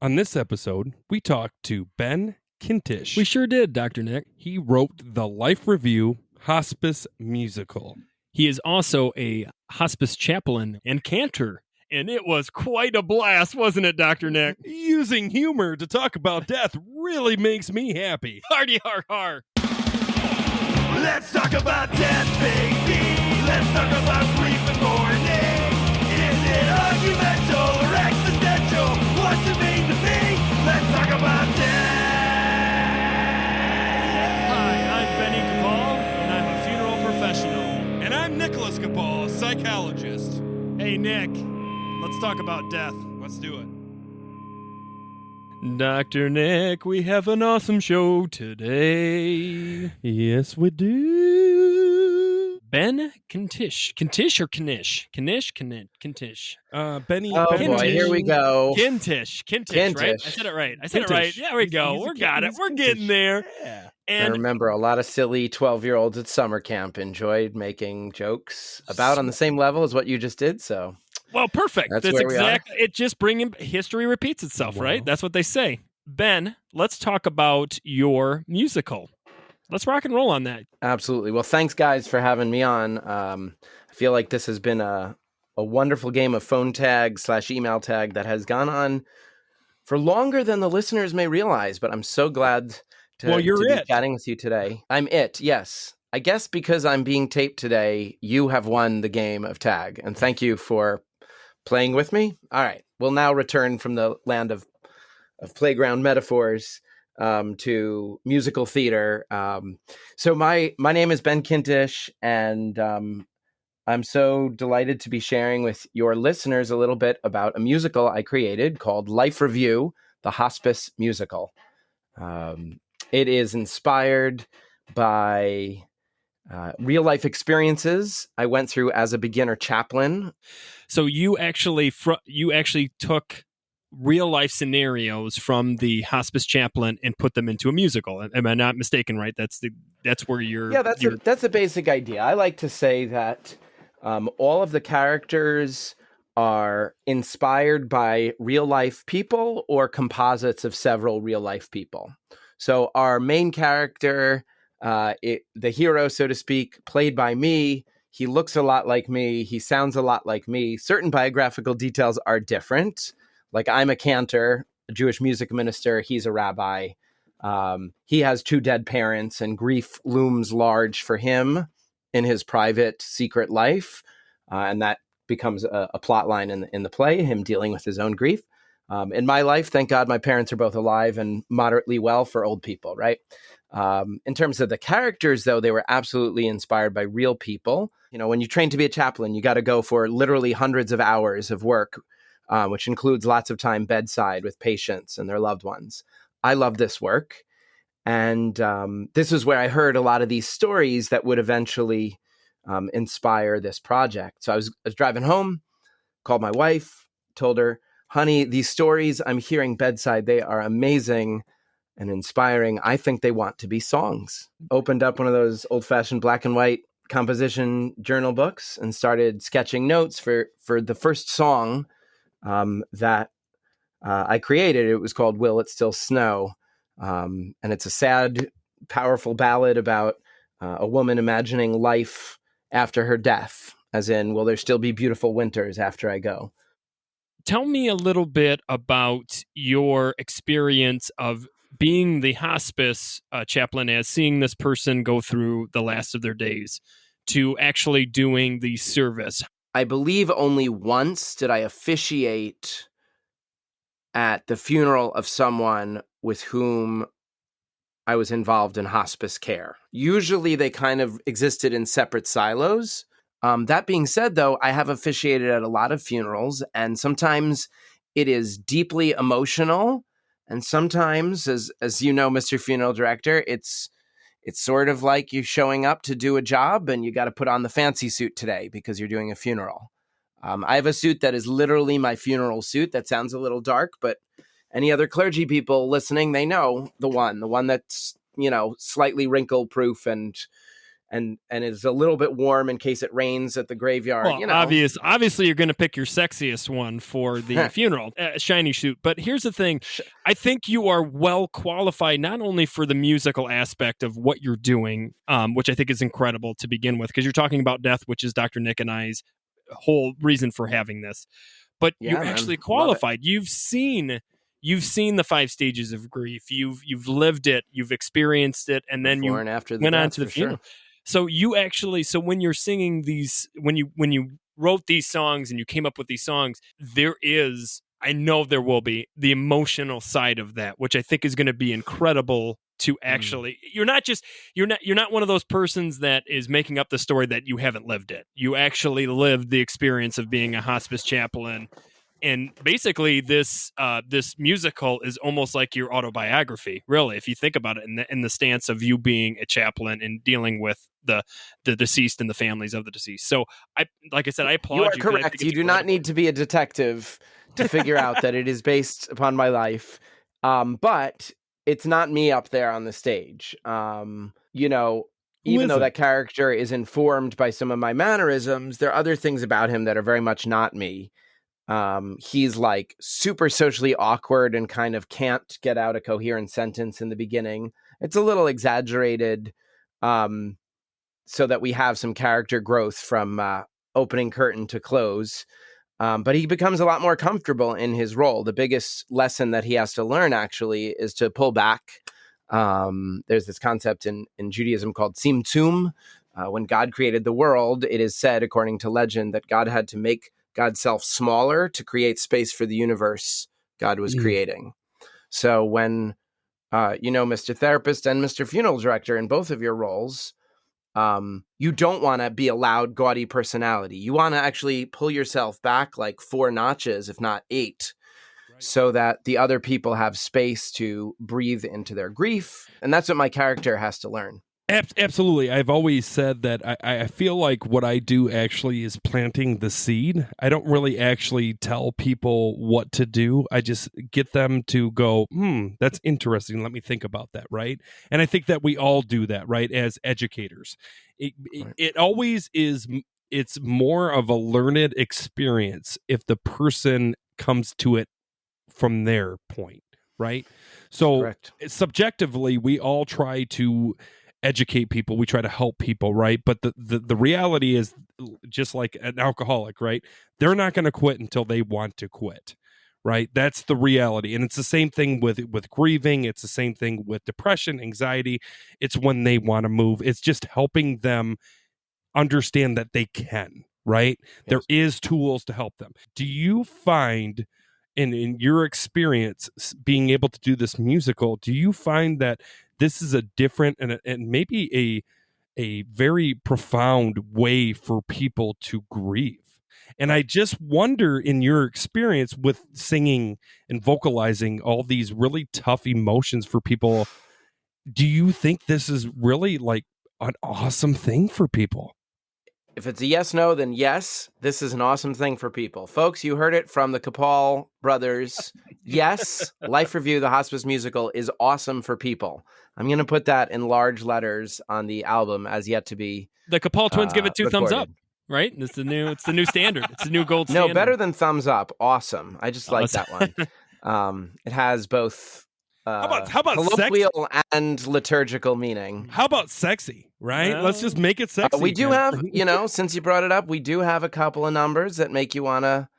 On this episode, we talked to Ben Kintisch. We sure did, Dr. Nick. He wrote the Life Review Hospice musical. He is also a hospice chaplain and cantor. And it was quite a blast, wasn't it, Dr. Nick? Using humor to talk about death really makes me happy. Hardy har har. Let's talk about death, baby. Let's talk about grief and mourning. Is it argumental or existential? What's it mean to me? Let's talk about death. Hi, I'm Benny Cabal, and I'm a funeral professional. And I'm Nicholas Cabal, a psychologist. Hey, Nick, let's talk about death. Let's do it. Dr. Nick, we have an awesome show today. Yes, we do. Ben Kintisch. Kintisch or Knish? Knish? Kintisch. Benny. Oh Ben boy, here we go. Kintisch, right? Kintisch. I said it right. Kintisch. There we go. He's a We got it. Kintisch. We're getting there. Yeah. I And remember a lot of silly 12-year-olds at summer camp enjoyed making jokes about on the same level as what you just did. So, well, perfect. That's That's where we are. exactly. It just bringing history repeats itself, Wow. right? That's what they say. Ben, let's talk about your musical. Let's rock and roll on that. absolutely. Well, thanks, guys, for having me on. I feel like this has been a wonderful game of phone tag / email tag that has gone on for longer than the listeners may realize. But I'm so glad to, Well, you're to be it. chatting with you today. I'm it, yes. I guess because I'm being taped today, you have won the game of tag. And thank you for playing with me. All right. We'll now return from the land of playground metaphors to musical theater. So my name is Ben Kintisch, and I'm so delighted to be sharing with your listeners a little bit about a musical I created called Life Review, the Hospice Musical. It is inspired by real life experiences I went through as a beginner chaplain. So you actually took real life scenarios from the hospice chaplain and put them into a musical. Am I not mistaken? Right? That's where you're. Yeah, that's a basic idea. I like to say that all of the characters are inspired by real life people or composites of several real life people. So our main character, the hero, so to speak, played by me, he looks a lot like me. He sounds a lot like me. Certain biographical details are different. Like I'm a cantor, a Jewish music minister. He's a rabbi. He has 2 dead parents, and grief looms large for him in his private, secret life. And that becomes a plot line in the play, him dealing with his own grief. In my life, thank God my parents are both alive and moderately well for old people, right? In terms of the characters, though, they were absolutely inspired by real people. You know, when you train to be a chaplain, you got to go for literally hundreds of hours of work, which includes lots of time bedside with patients and their loved ones. I love this work. And this is where I heard a lot of these stories that would eventually inspire this project. So I was driving home, called my wife, told her, honey, these stories I'm hearing bedside, they are amazing and inspiring. I think they want to be songs. Opened up one of those old-fashioned black and white composition journal books and started sketching notes for the first song that I created. It was called Will It Still Snow? And it's a sad, powerful ballad about a woman imagining life after her death, as in, will there still be beautiful winters after I go? Tell me a little bit about your experience of being the hospice chaplain, as seeing this person go through the last of their days, to actually doing the service. I believe only once did I officiate at the funeral of someone with whom I was involved in hospice care. Usually they kind of existed in separate silos. That being said, though, I have officiated at a lot of funerals, and sometimes it is deeply emotional. And sometimes, as you know, Mr. Funeral Director, it's sort of like you showing up to do a job and you got to put on the fancy suit today because you're doing a funeral. I have a suit that is literally my funeral suit. That sounds a little dark, but any other clergy people listening, they know the one that's, slightly wrinkle proof and and is a little bit warm in case it rains at the graveyard. Well, obviously, you're going to pick your sexiest one for the funeral, shiny suit. But here's the thing: I think you are well qualified not only for the musical aspect of what you're doing, which I think is incredible to begin with, because you're talking about death, which is Dr. Nick and I's whole reason for having this. But you're actually qualified. You've seen the 5 stages of grief. You've lived it. You've experienced it, and then Before and after the went on death, to the for funeral. sure. So when you're singing these, when you wrote these songs and you came up with these songs, I know there will be the emotional side of that, which I think is going to be incredible to actually. You're not one of those persons that is making up the story that you haven't lived it. You actually lived the experience of being a hospice chaplain. And basically, this musical is almost like your autobiography, really, if you think about it, in the stance of you being a chaplain and dealing with the deceased and the families of the deceased. So, like I said, I applaud you. You are correct. You do not need to be a detective to figure out that it is based upon my life, but it's not me up there on the stage. Even though that character is informed by some of my mannerisms, there are other things about him that are very much not me. He's like super socially awkward and kind of can't get out a coherent sentence in the beginning. It's a little exaggerated, so that we have some character growth from opening curtain to close. But he becomes a lot more comfortable in his role. The biggest lesson that he has to learn actually is to pull back. There's this concept in Judaism called tzimtzum. When God created the world, it is said, according to legend, that God had to make God's self smaller to create space for the universe God was creating. So when, Mr. Therapist and Mr. Funeral Director in both of your roles, you don't want to be a loud, gaudy personality. You want to actually pull yourself back like 4 notches, if not 8, so that the other people have space to breathe into their grief. And that's what my character has to learn. Absolutely. I've always said that I feel like what I do actually is planting the seed. I don't really actually tell people what to do. I just get them to go, that's interesting. Let me think about that, right? And I think that we all do that, right, as educators. It always is, it's more of a learned experience if the person comes to it from their point, right? So Correct. Subjectively, we all try to educate people, we try to help people, right? But the reality is, just like an alcoholic, right? They're not going to quit until they want to quit, right? That's the reality. And it's the same thing with grieving. It's the same thing with depression, anxiety. It's when they want to move. It's just helping them understand that they can, right? Yes. There is tools to help them. Do you find, in your experience being able to do this musical, do you find that this is a different and maybe a very profound way for people to grieve? And I just wonder, in your experience with singing and vocalizing all these really tough emotions for people, do you think this is really like an awesome thing for people? If it's a yes, no, then yes, this is an awesome thing for people. Folks, you heard it from the Capal brothers. Yes, Life Review, the Hospice musical, is awesome for people. I'm going to put that in large letters on the album, as yet to be The Capal twins give it 2 thumbs up, recorded. right? It's the new standard. It's the new gold standard. No, better than thumbs up. Awesome. I just like that one. It has both how about colloquial and liturgical meaning. How about sexy, right? Well, let's just make it sexy. We do have, since you brought it up, we do have a couple of numbers that make you want to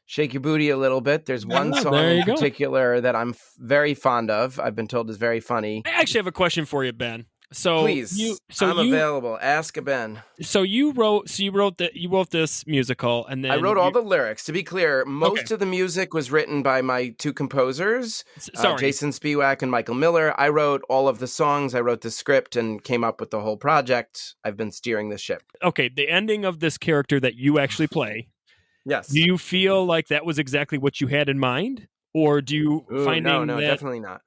shake your booty a little bit. There's one song in particular that I'm very fond of. I've been told is very funny. I actually have a question for you, Ben. So please, I'm available. Ask a Ben. So you wrote this musical, and then I wrote all the lyrics. To be clear, most of the music was written by my 2 composers, Jason Spiewak and Michael Miller. I wrote all of the songs. I wrote the script and came up with the whole project. I've been steering the ship. Okay, the ending of this character that you actually play. Yes. Do you feel like that was exactly what you had in mind, or do you no, definitely not.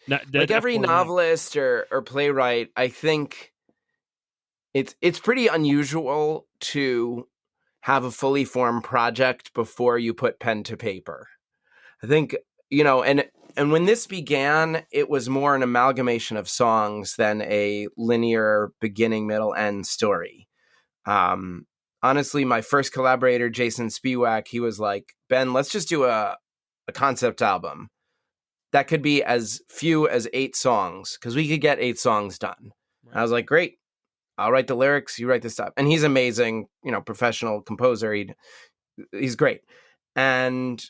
Like every novelist or playwright, I think it's pretty unusual to have a fully formed project before you put pen to paper. I think and when this began, it was more an amalgamation of songs than a linear beginning, middle, end story. Honestly, my first collaborator, Jason Spiewak, he was like, Ben, let's just do a concept album. That could be as few as 8 songs, because we could get 8 songs done. Right. I was like, great. I'll write the lyrics, you write the stuff. And he's amazing, professional composer. He's great. And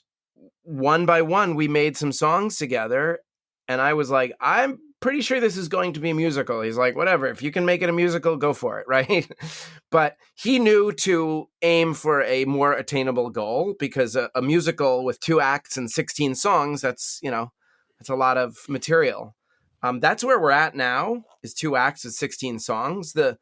one by one, we made some songs together. And I was like, I'm pretty sure this is going to be a musical. He's like, whatever, if you can make it a musical, go for it, right? But he knew to aim for a more attainable goal, because a musical with 2 acts and 16 songs, that's a lot of material. That's where we're at now, is 2 acts of 16 songs. The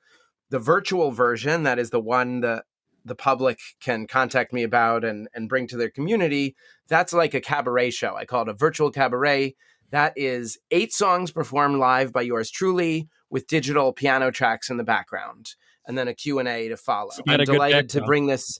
virtual version, that is the one that the public can contact me about and bring to their community, that's like a cabaret show. I call it a virtual cabaret. That is 8 songs performed live by yours truly, with digital piano tracks in the background, and then a Q&A to follow. I'm delighted to bring this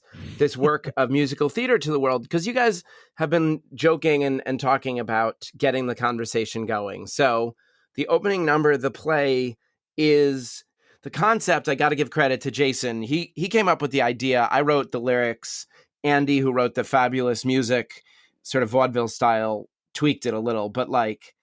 work of musical theater to the world, because you guys have been joking and talking about getting the conversation going. So the opening number of the play is the concept. I got to give credit to Jason. He came up with the idea. I wrote the lyrics. Andy, who wrote the fabulous music, sort of vaudeville style, tweaked it a little, but like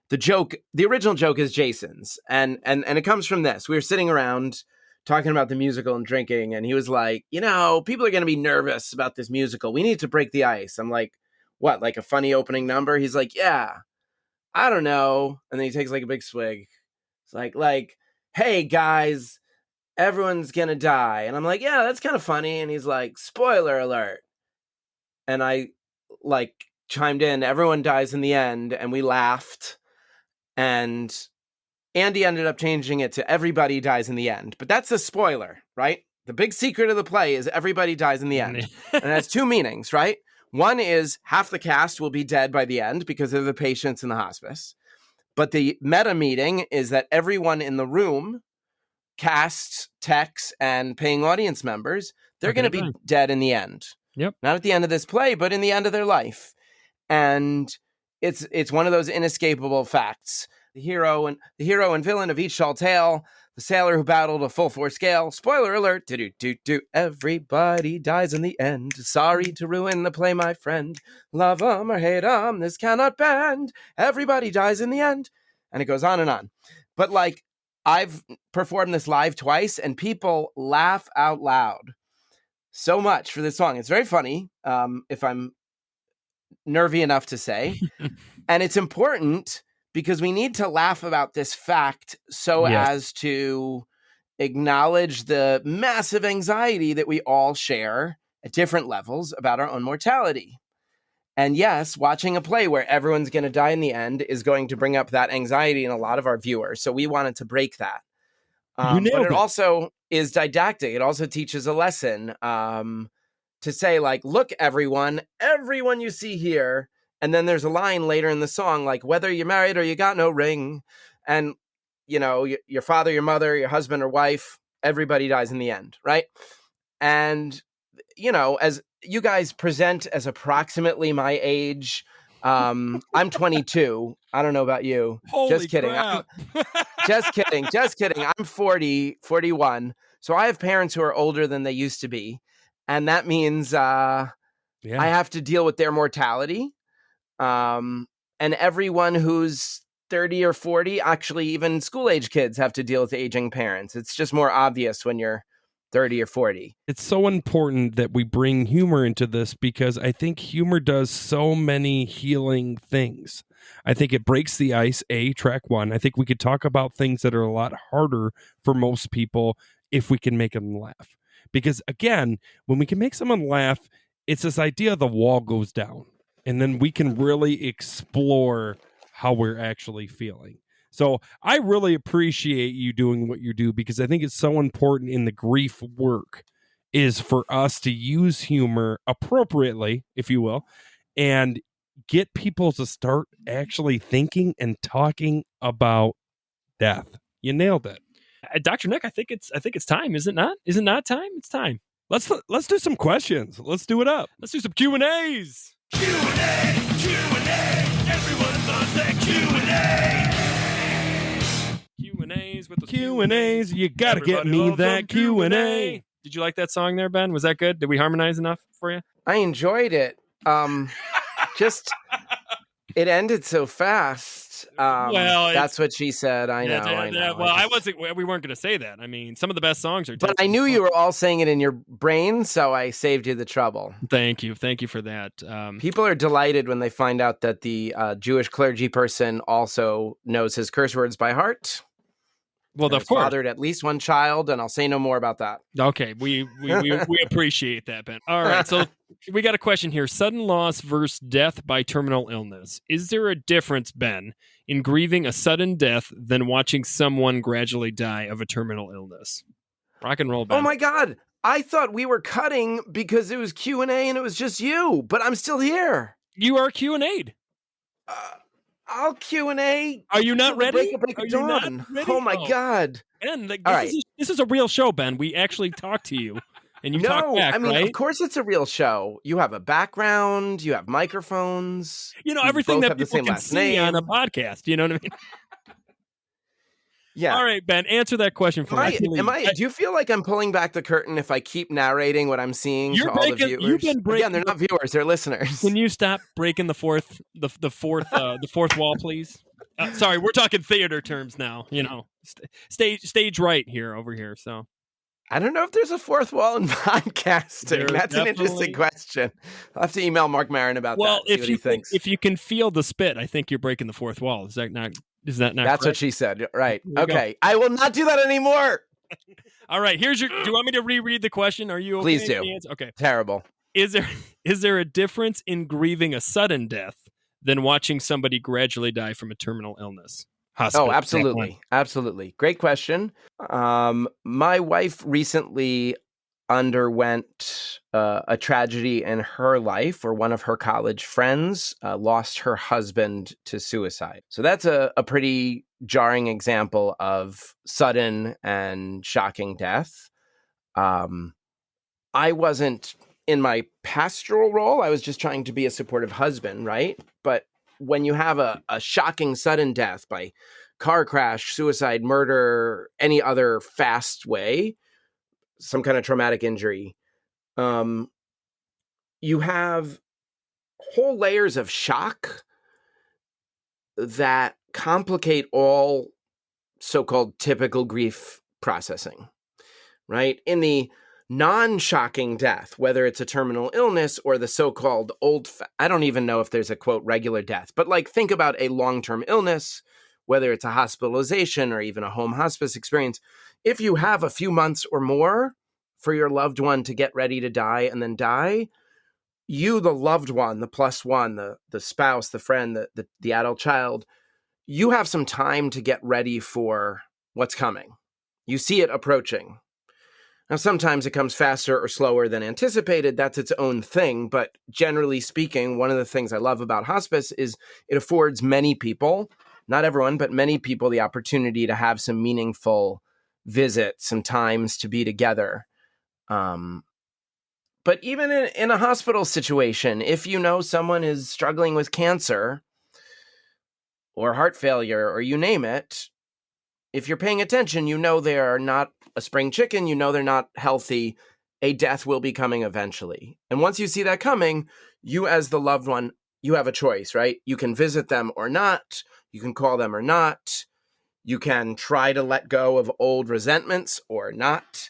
the original joke is Jason's, and it comes from this. We were sitting around talking about the musical and drinking, and he was like, people are going to be nervous about this musical. We need to break the ice. I'm like, what, like a funny opening number? He's like, yeah, I don't know. And then he takes like a big swig. It's like, hey guys, everyone's going to die. And I'm like, yeah, that's kind of funny. And he's like, spoiler alert. And I like chimed in, everyone dies in the end, and we laughed. And Andy ended up changing it to everybody dies in the end. But that's a spoiler, right? The big secret of the play is everybody dies in the end. And it has 2 meanings, right? One is half the cast will be dead by the end because they're the patients in the hospice. But the meta meaning is that everyone in the room, cast, techs, and paying audience members, they're going to be dead in the end. Yep. Not at the end of this play, but in the end of their life. And it's one of those inescapable facts. The hero and villain of each tall tale, the sailor who battled a full force gale. Spoiler alert! Do. Everybody dies in the end. Sorry to ruin the play, my friend. Love 'em or hate 'em, this cannot bend. Everybody dies in the end, and it goes on and on. But like, I've performed this live twice, and people laugh out loud so much for this song. It's very funny, if I'm nervy enough to say. And it's important because we need to laugh about this fact as to acknowledge the massive anxiety that we all share at different levels about our own mortality. And yes, watching a play where everyone's going to die in the end is going to bring up that anxiety in a lot of our viewers. So we wanted to break that. But it also is didactic. It also teaches a lesson to say, like, look, everyone you see here. And then there's a line later in the song, like, whether you're married or you got no ring, and, your father, your mother, your husband or wife, everybody dies in the end, right? And, as you guys present as approximately my age, I'm 22. I don't know about you. Holy just kidding. Crap. Just kidding. I'm 41. So I have parents who are older than they used to be. And that means I have to deal with their mortality. And everyone who's 30 or 40, actually even school age kids have to deal with aging parents. It's just more obvious when you're 30 or 40. It's so important that we bring humor into this, because I think humor does so many healing things. I think it breaks the ice, track 1. I think we could talk about things that are a lot harder for most people if we can make them laugh. Because again, when we can make someone laugh, it's this idea the wall goes down, and then we can really explore how we're actually feeling. So I really appreciate you doing what you do, because I think it's so important in the grief work is for us to use humor appropriately, if you will, and get people to start actually thinking and talking about death. You nailed it. Dr. Nick, I think it's time, is it not? Is it not time? It's time. Let's do some questions. Let's do it up. Let's do some Q&As. Q&A. Q&As. You gotta get Everybody me loves that them Q&A. Did you like that song there, Ben? Was that good? Did we harmonize enough for you? I enjoyed it. Just it ended so fast. That's what she said. I know. Well, I wasn't. We weren't going to say that. I mean, some of the best songs are. But I knew you were all saying it in your brain, so I saved you the trouble. Thank you for that. People are delighted when they find out that the Jewish clergy person also knows his curse words by heart. Well, of course, fathered at least one child, and I'll say no more about that. Okay, we appreciate that, Ben. All right, so we got a question here: sudden loss versus death by terminal illness. Is there a difference, Ben, in grieving a sudden death than watching someone gradually die of a terminal illness? Rock and roll, Ben. Oh my God! I thought we were cutting because it was Q&A and it was just you, but I'm still here. You are Q&A'd. I'll Q&A. Are you not ready? Are you not ready? Oh my God. Ben, this is a real show, Ben. We actually talk to you and you talk back, right? Of course it's a real show. You have a background, you have microphones. You know, everything that people can see on a podcast. You know what I mean? Yeah. All right, Ben, answer that question for me. Do you feel like I'm pulling back the curtain if I keep narrating what I'm seeing to all the viewers? You've been breaking. Again, they're not viewers; they're listeners. Can you stop breaking the fourth wall, please? Sorry, we're talking theater terms now. You know, stage right here over here. So I don't know if there's a fourth wall in podcasting. That's an interesting question. I'll have to email Mark Maron about that. Well, if you can feel the spit, I think you're breaking the fourth wall. Is that not? That's correct? What she said. Right. Okay. I will not do that anymore. All right. Do you want me to reread the question? Are you okay? Please do. Okay. Terrible. Is there a difference in grieving a sudden death than watching somebody gradually die from a terminal illness? Hospice, absolutely. Absolutely. Great question. My wife recently underwent a tragedy in her life, where one of her college friends lost her husband to suicide. So that's a pretty jarring example of sudden and shocking death. I wasn't in my pastoral role. I was just trying to be a supportive husband, right? But when you have a shocking sudden death by car crash, suicide, murder, any other fast way, some kind of traumatic injury, you have whole layers of shock that complicate all so-called typical grief processing, right? In the non-shocking death, whether it's a terminal illness or the so-called I don't even know if there's a quote regular death, but like think about a long-term illness, whether it's a hospitalization or even a home hospice experience. If you have a few months or more for your loved one to get ready to die and then die, you, the loved one, the plus one, the spouse, the friend, the adult child, you have some time to get ready for what's coming. You see it approaching. Now, sometimes it comes faster or slower than anticipated. That's its own thing. But generally speaking, one of the things I love about hospice is it affords many people, not everyone, but many people, the opportunity to have some meaningful visits, some times to be together. But even in a hospital situation, if you know someone is struggling with cancer or heart failure or you name it, if you're paying attention, you know they are not a spring chicken, you know they're not healthy. A death will be coming eventually. And once you see that coming, you as the loved one, you have a choice, right? You can visit them or not. You can call them or not. You can try to let go of old resentments or not.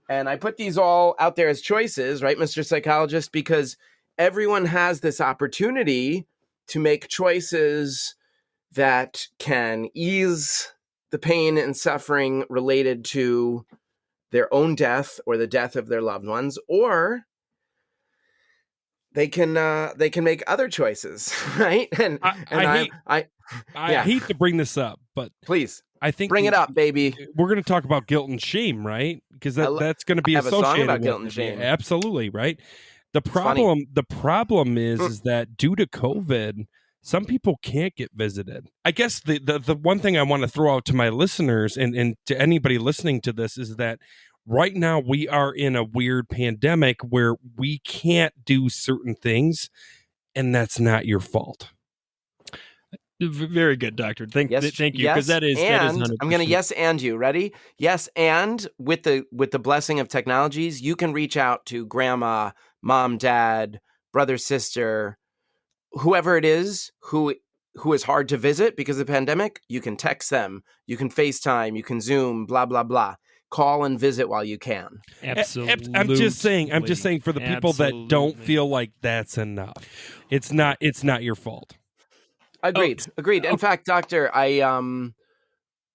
And I put these all out there as choices, right, Mr. Psychologist, because everyone has this opportunity to make choices that can ease the pain and suffering related to their own death or the death of their loved ones, or they can make other choices, right? And I hate to bring this up, but please. I think bring it up, baby. We're going to talk about guilt and shame, right? Because that's going to be associated a song about with guilt and shame. Yeah, absolutely, right? The problem is that due to COVID, some people can't get visited. I guess the one thing I want to throw out to my listeners and to anybody listening to this is that right now we are in a weird pandemic where we can't do certain things, and that's not your fault. Very good, doctor. Thank you, because yes, that is and 100%. I'm going to yes and you. Ready? Yes, and with the blessing of technologies, you can reach out to grandma, mom, dad, brother, sister, whoever it is who is hard to visit because of the pandemic. You can text them, you can FaceTime, you can Zoom, blah blah blah. Call and visit while you can. Absolutely. I'm just saying for the people that don't feel like that's enough, it's not your fault. Agreed. In fact, doctor, I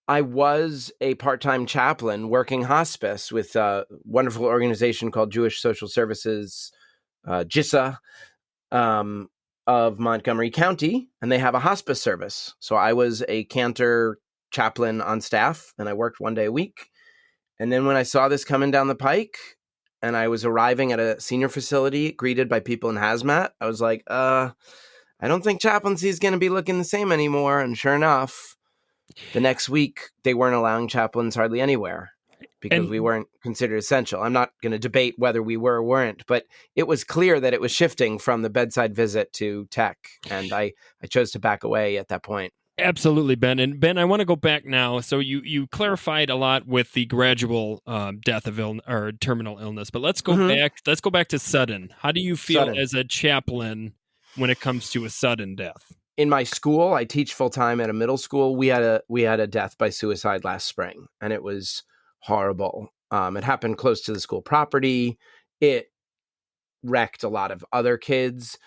was a part-time chaplain working hospice with a wonderful organization called Jewish Social Services, JISA, of Montgomery County, and they have a hospice service. So I was a cantor chaplain on staff, and I worked one day a week. And then when I saw this coming down the pike, and I was arriving at a senior facility, greeted by people in hazmat, I was like, I don't think chaplaincy is going to be looking the same anymore. And sure enough, the next week, they weren't allowing chaplains hardly anywhere because we weren't considered essential. I'm not going to debate whether we were or weren't, but it was clear that it was shifting from the bedside visit to tech. And I chose to back away at that point. Absolutely, Ben. And Ben, I want to go back now. So you clarified a lot with the gradual death of or terminal illness, but let's go back. Let's go back to sudden. How do you feel as a chaplain when it comes to a sudden death? In my school, I teach full time at a middle school. We had a death by suicide last spring, and it was horrible. It happened close to the school property. It wrecked a lot of other kids.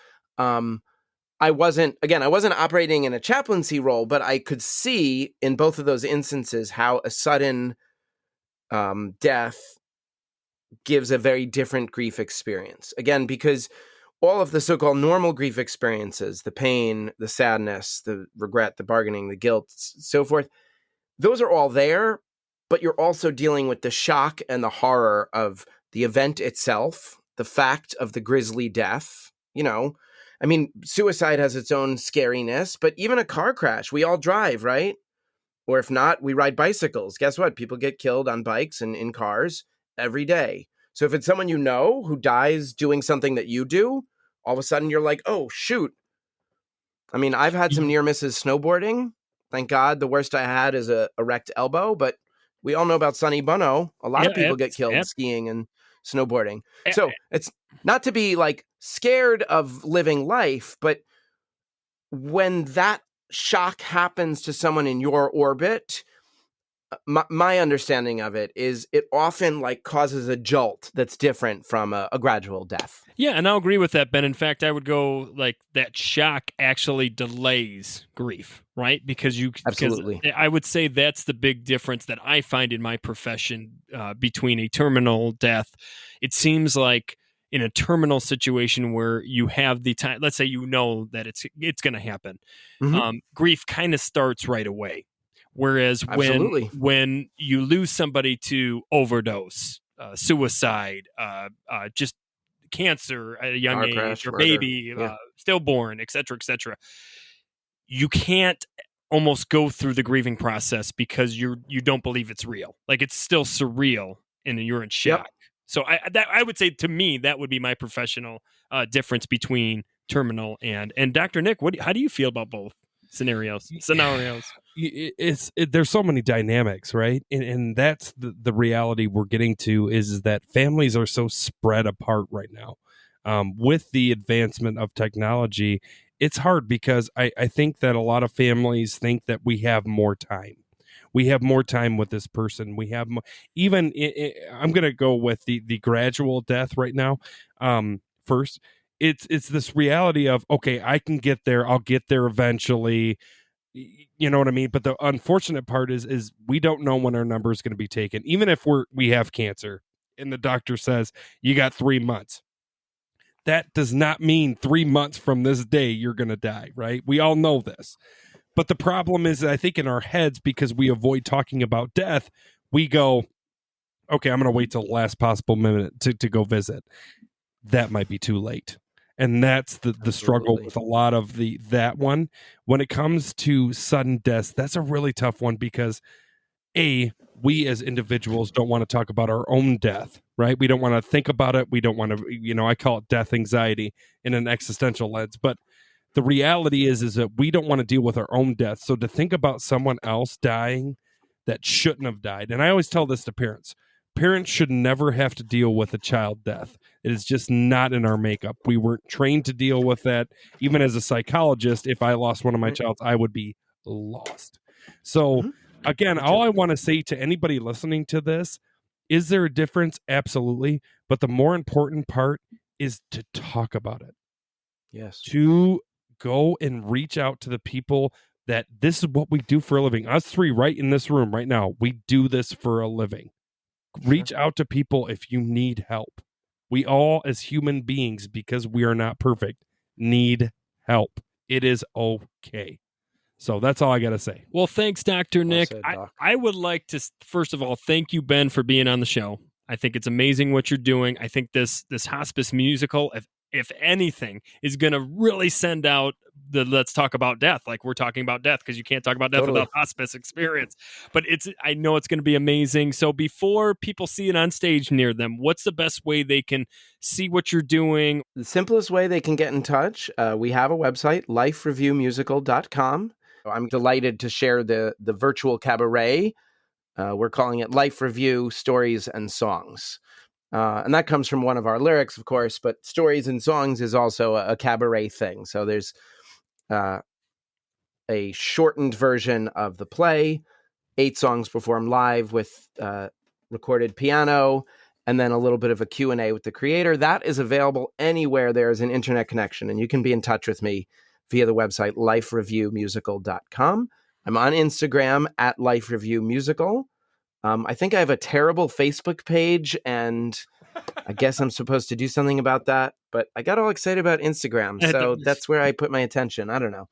I wasn't operating in a chaplaincy role, but I could see in both of those instances how a sudden death gives a very different grief experience. Again, because all of the so-called normal grief experiences, the pain, the sadness, the regret, the bargaining, the guilt, so forth, those are all there, but you're also dealing with the shock and the horror of the event itself, the fact of the grisly death. I mean, suicide has its own scariness, but even a car crash, we all drive, right? Or if not, we ride bicycles. Guess what? People get killed on bikes and in cars every day. So if it's someone you know who dies doing something that you do, all of a sudden you're like, oh, shoot. I mean, I've had some near misses snowboarding. Thank God the worst I had is a wrecked elbow, but we all know about Sonny Bono. A lot of people get killed skiing and snowboarding. So it's not to be like scared of living life, but when that shock happens to someone in your orbit, my understanding of it is it often like causes a jolt that's different from a gradual death. Yeah, and I'll agree with that, Ben. In fact, I would go like that shock actually delays grief, right? Because absolutely, I would say that's the big difference that I find in my profession between a terminal death. It seems like in a terminal situation where you have the time, let's say you know that it's going to happen, grief kind of starts right away. Whereas when you lose somebody to overdose, suicide, just cancer at a young age, crash, or murder, baby, stillborn, et cetera, you can't almost go through the grieving process because you don't believe it's real. Like it's still surreal and you're in shock. Yep. So I would say to me that would be my professional difference between terminal and Dr. Nick. How do you feel about both scenarios? There's so many dynamics, right? And that's the reality we're getting to is that families are so spread apart right now. With the advancement of technology, it's hard because I think that a lot of families think that we have more time. We have more time with this person. We have even I'm going to go with the gradual death right now. First, it's this reality of, okay, I can get there. I'll get there eventually. You know what I mean? But the unfortunate part is we don't know when our number is going to be taken. Even if we have cancer and the doctor says you got 3 months, that does not mean 3 months from this day you're going to die, right? We all know this. But the problem is, I think in our heads, because we avoid talking about death, we go, okay, I'm going to wait till the last possible minute to go visit. That might be too late. And that's the struggle with a lot of that one. When it comes to sudden deaths, that's a really tough one because we as individuals don't want to talk about our own death, right? We don't want to think about it. We don't want to, I call it death anxiety in an existential lens. But The reality is that we don't want to deal with our own death. So to think about someone else dying that shouldn't have died. And I always tell this to parents. Parents should never have to deal with a child death. It is just not in our makeup. We weren't trained to deal with that. Even as a psychologist, if I lost one of my childs, I would be lost. So again, all I want to say to anybody listening to this, is there a difference? Absolutely. But the more important part is to talk about it. Yes. To go and reach out to the people that this is what we do for a living. Us three right in this room right now, we do this for a living. Reach out to people if you need help. We all, as human beings, because we are not perfect, need help. It is okay. So that's all I got to say. Well, thanks, Dr. Nick. said, Doc. I would like to, first of all, thank you, Ben, for being on the show. I think it's amazing what you're doing. I think this hospice musical, if anything, is going to really send out the let's talk about death. Like we're talking about death, because you can't talk about death Totally. without hospice experience. But I know it's going to be amazing. So before people see it on stage near them, what's the best way they can see what you're doing? The simplest way they can get in touch, we have a website, lifereviewmusical.com. I'm delighted to share the virtual cabaret. We're calling it Life Review Stories and Songs. And that comes from one of our lyrics, of course, but Stories and Songs is also a cabaret thing. So there's a shortened version of the play, 8 songs performed live with recorded piano, and then a little bit of a Q&A with the creator. That is available anywhere there is an internet connection, and you can be in touch with me via the website lifereviewmusical.com. I'm on Instagram at lifereviewmusical. I think I have a terrible Facebook page, and I guess I'm supposed to do something about that, but I got all excited about Instagram, so that's where I put my attention. I don't know.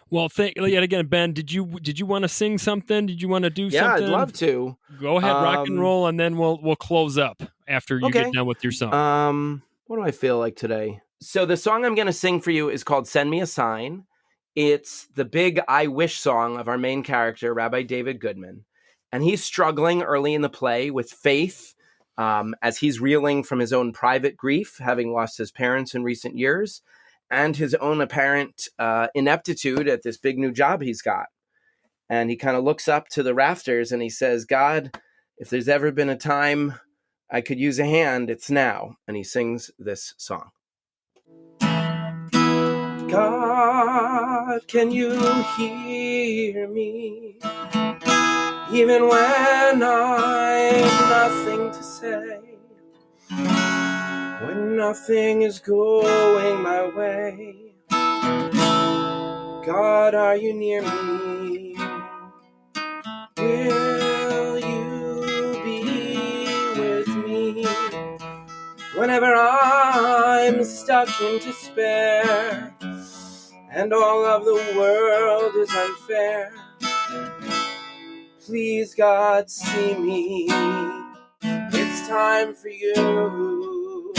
Well, yet again, Ben, did you want to sing something? Did you want to do something? Yeah, I'd love to. Go ahead, rock and roll, and then we'll close up after you get done with your song. What do I feel like today? So the song I'm going to sing for you is called Send Me a Sign. It's the big I Wish song of our main character, Rabbi David Goodman. And he's struggling early in the play with faith as he's reeling from his own private grief, having lost his parents in recent years, and his own apparent ineptitude at this big new job he's got. And he kind of looks up to the rafters and he says, God, if there's ever been a time I could use a hand, it's now. And he sings this song. God, can you hear me? Even when I've nothing to say, when nothing is going my way, God, are you near me? Will you be with me whenever I'm stuck in despair and all of the world is unfair? Please, God, see me. It's time for you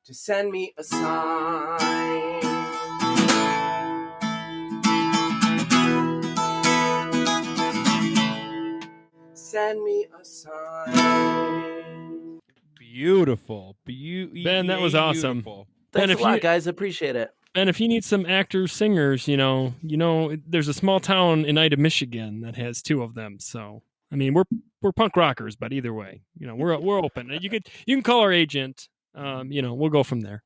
to send me a sign. Send me a sign. Beautiful. Ben, that was awesome. Beautiful. Thanks Ben, a lot, guys. Appreciate it. Ben, if you need some actors, singers, you know, there's a small town in Ida, Michigan that has 2 of them. So, I mean, we're punk rockers, but either way, we're open. You can call our agent. We'll go from there.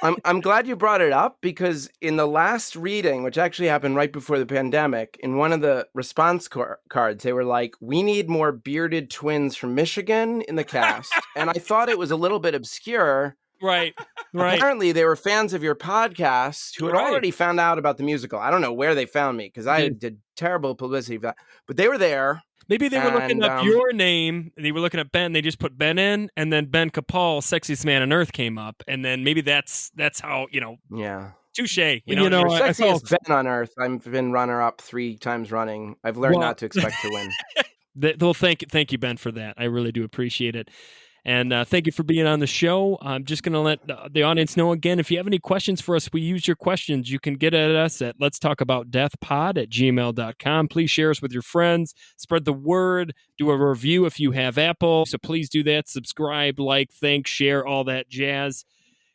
I'm glad you brought it up, because in the last reading, which actually happened right before the pandemic, in one of the response cards, they were like, we need more bearded twins from Michigan in the cast. And I thought it was a little bit obscure. Right. Apparently, they were fans of your podcast who had already found out about the musical. I don't know where they found me, because I did terrible publicity for that. But they were there. Maybe they were looking up your name. They were looking at Ben. They just put Ben in, and then Ben Capal, Sexiest Man on Earth, came up, and then maybe that's how Yeah. Touche. Sexiest Ben on Earth. I've been runner-up 3 times running. I've learned not to expect to win. Well, thank you, Ben, for that. I really do appreciate it. And thank you for being on the show. I'm just going to let the audience know again, if you have any questions for us, we use your questions. You can get at us at let's-talk-about-death-pod@gmail.com. Please share us with your friends. Spread the word. Do a review if you have Apple. So please do that. Subscribe, like, thank, share, all that jazz.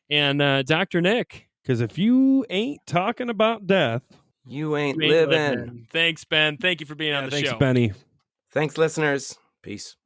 And Dr. Nick, Because if you ain't talking about death, You ain't You ain't living. Thanks, Ben. Thank you for being on the thanks, show. Benny. Thanks, listeners. Peace.